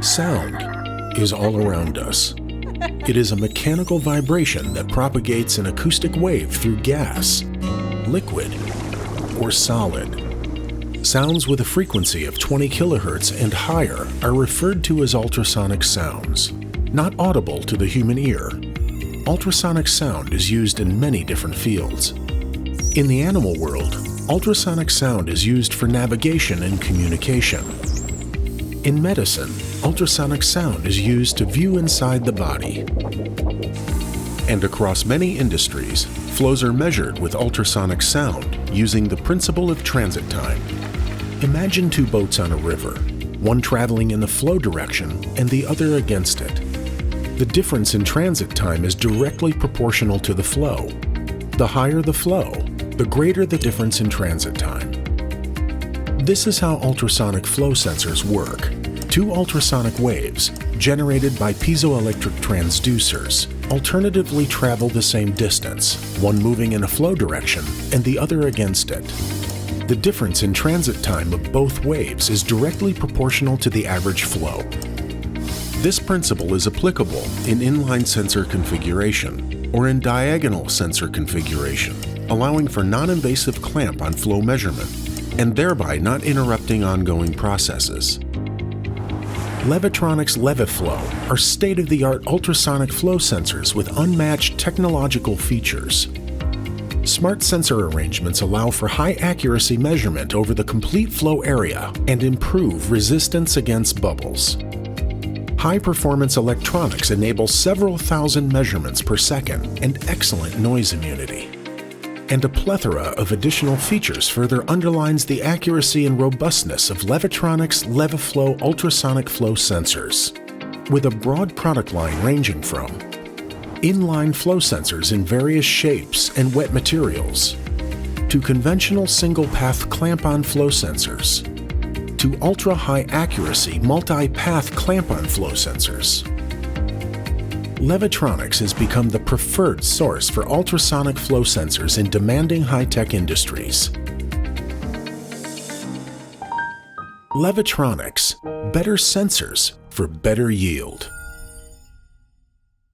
Sound is all around us. It is a mechanical vibration that propagates an acoustic wave through gas, liquid, or solid. Sounds with a frequency of 20 kHz and higher are referred to as ultrasonic sounds. Not audible to the human ear, ultrasonic sound is used in many different fields. In the animal world, ultrasonic sound is used for navigation and communication. In medicine, ultrasonic sound is used to view inside the body. And across many industries, flows are measured with ultrasonic sound using the principle of transit time. Imagine two boats on a river, one traveling in the flow direction and the other against it. The difference in transit time is directly proportional to the flow. The higher the flow, the greater the difference in transit time. This is how ultrasonic flow sensors work. Two ultrasonic waves, generated by piezoelectric transducers, alternatively travel the same distance, one moving in a flow direction and the other against it. The difference in transit time of both waves is directly proportional to the average flow. This principle is applicable in inline sensor configuration or in diagonal sensor configuration, allowing for non-invasive clamp on flow measurement and thereby not interrupting ongoing processes. LEVITRONIX LEVIFlow are state-of-the-art ultrasonic flow sensors with unmatched technological features. Smart sensor arrangements allow for high accuracy measurement over the complete flow area and improve resistance against bubbles. High-performance electronics enable several thousand measurements per second and excellent noise immunity. And a plethora of additional features further underlines the accuracy and robustness of LEVITRONIX LEVIFlow ultrasonic flow sensors. With a broad product line ranging from inline flow sensors in various shapes and wet materials, to conventional single-path clamp-on flow sensors, to ultra-high accuracy multi-path clamp-on flow sensors. LEVITRONIX has become the preferred source for ultrasonic flow sensors in demanding high-tech industries. LEVITRONIX, better sensors for better yield.